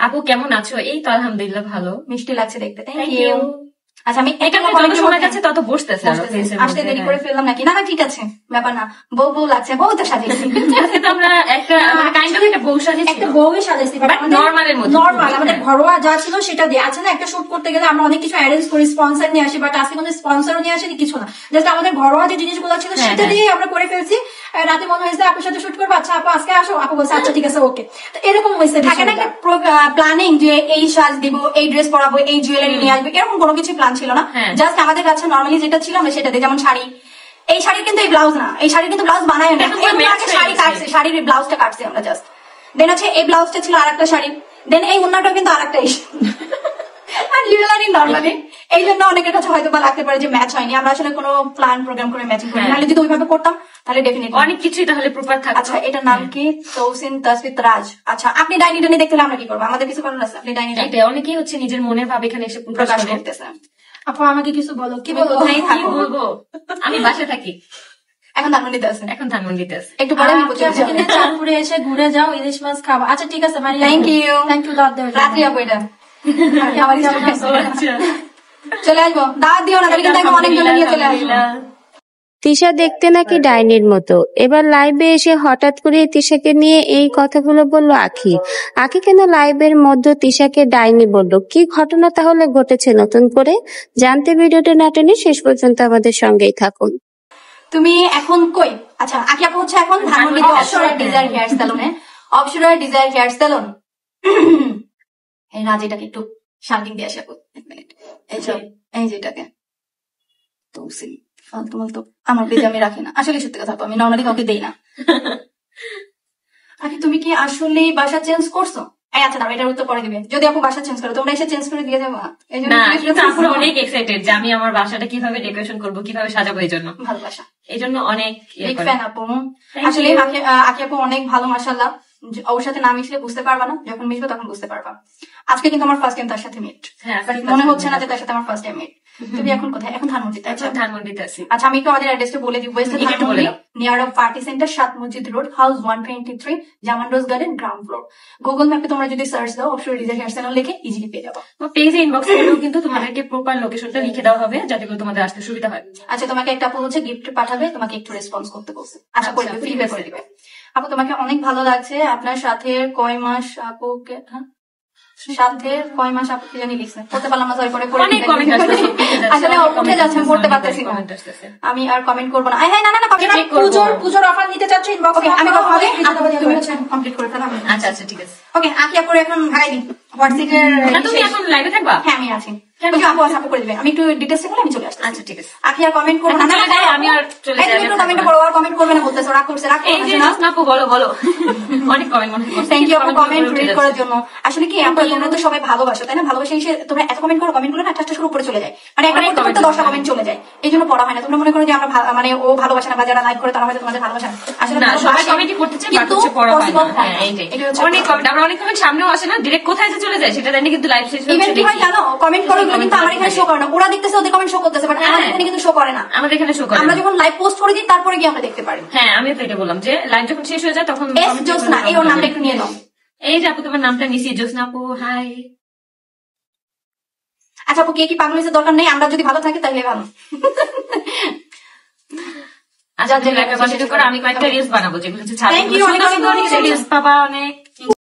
আপু কেমন আছো? এই তো আলহামদুলিল্লাহ ভালো। মিষ্টি লাগছে দেখতে, থ্যাংক থ্যাংক ইউ। ইউ। আচ্ছা আমি এটা যত সময় যাচ্ছে তত বসতেছে আসতে দেরি করে ফেললাম নাকি? না না ঠিক আছে, ব্যাপার না। বউ বউ লাগছে, বউ তো সাজিয়েছি। আজকে তো আমরা একটা কাইন্ড অফ একটা বউ সাজিয়েছি, একটা বউই সাজাইছি, বাট নরমালের মধ্যে, নরমাল আমাদের ঘরোয়া যা ছিল সেটা দিয়ে। আছে না, একটা শুট করতে গেলে আমরা অনেক কিছু অ্যারেঞ্জ করি, স্পন্সর নিয়ে আসি, বাট আজকে কোনো স্পন্সরও নিয়ে আসেনি, কিছু না, জাস্ট আমাদের ঘরোয়া যে জিনিসগুলো ছিল সেটা দিয়ে আমরা করে ফেলছি। রাতে মনে হয়েছে আপুর সাথে শুট করবো, আচ্ছা আপু আজকে আসো, আপু বলছে আচ্ছা ঠিক আছে ওকে। তো এরকম হয়েছে, থাকে না একটা প্ল্যানিং যে এই সাজ দিব, এই ড্রেস পরাবো, এই জুয়েলারি নিয়ে আসবো, এরকম কোনো কিছু প্ল্যান ছিল না। জাস্ট আমাদের কাছে নর্মালি যেটা ছিল আমরা সেটা দিই। যেমন শাড়ি, এই শাড়ির কিন্তু এই ব্লাউজ না, এই শাড়ির কিন্তু ব্লাউজ বানায় না, শাড়ি কাটছে, শাড়ির ব্লাউজটা কাটছি আমরা জাস্ট। দেন হচ্ছে এই ব্লাউজটা ছিল আর একটা শাড়ি, দেন এই ওন্নাটাও কিন্তু আর একটা জুয়েলারি নর্মালি। এই জন্য অনেকের কাছে হয়তো বা লাগতে পারে যে ম্যাচ হয়নি। আমরা আসলে কোনো প্ল্যান প্রোগ্রাম করে ম্যাচিং করি, নাহলে যদি ওইভাবে করতাম তাহলে ডেফিনেটলি অনেক কিছুই তাহলে প্রপার থাকতো। আচ্ছা এটার নাম কি? তৌসিন তাসফিত রাজ। আচ্ছা আপনি ডাইনি টানি দেখতে আমরা কি করবো? আমাদের কিছু করার আছে? আপনি ডাইনি এটা অনেকেই হচ্ছে নিজের মনের ভাব এখানে এসে প্রকাশ করতেছে। আপু আমাকে কিছু বলো, কি বলবো? কি বলবো? আমি বাসে থাকি এখন ধানমন্ডিতে আছে। এখন ধানমন্ডিতে আছে। একটু পরে আমি চাঁদপুরে এসে ঘুরে যাও, ইলিশ মাছ খাবো। আচ্ছা ঠিক আছে ভাই, থ্যাংক ইউ, থ্যাংক ইউ। রাত্রি আপু এটা চলে আসবো, দাওয়াত দিও না তাহলে কিন্তু একদম অনেক জনে নিয়ে চলে আসবো। তিশা দেখতে নাকি ডাইনির মতো। এবার লাইভে এসে হঠাৎ করে তিশাকে নিয়ে এই কথাগুলো বলল আখি। আখি কেন লাইভের মধ্যে তিশাকে ডাইনি বলল? কি ঘটনা তাহলে ঘটেছে নতুন করে জানতে ভিডিওটা না টেনে শেষ পর্যন্ত আমাদের সঙ্গেই থাকুন। তুমি এখন কই? আচ্ছা আখি আপু হচ্ছে এখন ধানমন্ডিতে Apsara desire hair salon, Apsara desire hair salon. এই রাজিটাকে একটু শান্তি দিয়ে আসে আপু, এক মিনিট। এই যেটাকে তৌসিল ফালতু মালতু আমার পেজে আমি রাখি না, আসলে সত্যি কথা, আমি নর্মালি কাউকে দেই না। আচ্ছা তুমি কি আসলে বাসা চেঞ্জ করছো? আচ্ছা দাঁড়া, এটার উত্তর পরে দিবে। যদি আপু বাসা চেঞ্জ করো তোমরা এসে চেঞ্জ করে দিয়ে যাবো। অনেক এক্সাইটেড যে আমি আমার বাসাটা কিভাবে ডেকোরেশন করবো, কিভাবে সাজাবো, এই জন্য ভালোবাসা, এই জন্য অনেক ফ্যান আপু। আসলে আখি আপু অনেক ভালো, মাশাআল্লাহ। ওর সাথে না মিশলে বুঝতে পারবা না, যখন মিশবে তখন বুঝতে পারবা। আজকে কিন্তু আমার ফার্স্ট টাইম তার সাথে মিট, মনে হচ্ছে না যে তার সাথে আমার ফার্স্ট টাইম মিট। তুমি এখন কোথায়? এখন ধানমন্ডিতে। ধানমন্ডিতে আছি। আচ্ছা আমি একটু আমাদের অ্যাড্রেসটা বলে দিব। Dhanmondi near off party centre, 7 মসজিদ রোড, হাউস 123, জামান রোজ গার্ডেন, গ্রাউন্ড ফ্লোর। গুগল ম্যাপে তোমরা যদি সার্চ দাও অপসরা ডিজায়ার হেয়ার স্যালুন লিখে ইজিলি পেয়ে যাবো। পেজে ইনবক্স করলেও কিন্তু তোমাদেরকে প্রপার লোকেশনটা লিখে দেওয়া হবে যাতে করে তোমাদের আসতে সুবিধা হয়। আচ্ছা তোমাকে একটা আপু হচ্ছে গিফট পাঠাবে, তোমাকে একটু রেসপন্স করতে বলছে। আশা করি ফিডব্যাক করে দিবে। আপু তোমাকে অনেক ভালো লাগছে। আপনার সাথে কয় মাস আপুকে, সাথে কয় মাস আপুকে জানি লিখছে, করতে পারলাম না, সরি। আসলে উঠে যাচ্ছে, আমি পড়তে পারতেছি না, আমি আর কমেন্ট করবো না। না না না, পুজোর অফার নিতে চাচ্ছি ইনবক্স। আমি কমপ্লিট করে ফেলাম। আচ্ছা আচ্ছা ঠিক আছে। ওকে আখি আপু এখন ভাগাই দিন হোয়াটসঅ্যাপের। তুমি এখন লাইভে থাকবা? হ্যাঁ আমি আছি। আপু আপু করে দিবে, আমি একটু ডিটেলস বলে আমি চলে আসছি। আচ্ছা ঠিক আছে। আখি আর কমেন্ট করবো না, আমি আর চলে যাই। একটু কমেন্ট করবো, আর কমেন্ট করবে না বলতেছো, রাগ করছে, রাগ করছে না আপু? বলো বলো। অনেক কমেন্ট মনে করছি। থ্যাংক ইউ আপু কমেন্ট রিড করার জন্য। আসলে কি আপু তোমরা তো সবাই ভালোবাসো তাই না? ভালোবাসে এসে তোমরা এত কমেন্ট করো, কমেন্ট গুলো না ঠাসঠাস করে উপরে চলে যায়, মানে একটা করতে 10টা কমেন্ট চলে যায়, এই জন্য পড়া হয় না। তোমরা মনে করো যে আমরা মানে ও ভালোবাসে না বা যারা লাইক করে তারা হয়তো তোমাদের ভালোবাসে না। আসলে না, সবাই কমেন্টই করতে চায়, বাট হচ্ছে পড়া হয় না। হ্যাঁ এইটাই। অনেক কমেন্ট, আমরা অনেক কমেন্ট সামনেও আসে না, ডিরেক্ট কোথায় যে চলে যায় সেটা জানি, কিন্তু লাইভ শেষ হচ্ছে ইভেন কি হয় জানো, কমেন্ট করো কিন্তু আমার এখানে শো করে না, ওরা দেখতেছে ওদের কমেন্ট শো করতেছে, বাট আমাদের এখানে কিন্তু শো করে না। আমাদের এখানে শো করে, আমরা যখন লাইভ পোস্ট করে দিই তারপরে গিয়ে আমরা দেখতে পারি। হ্যাঁ আমি তো এটা বললাম যে লাইভ যখন শেষ হয়ে যায় তখন জোসনা, এই ওর নামটা একটু নিয়ে নাও। এই যে আপু তোমার নামটা নিছি, জোসনা আপু হাই। আচ্ছা আপু কে কি পাগল হয়েছে দরকার নেই, আমরা যদি ভালো থাকি তাহলে ভালো। আচ্ছা আমি কয়েকটা রিলস বানাবো যেগুলো হচ্ছে ছাড়া, রিলস পাবা অনেক।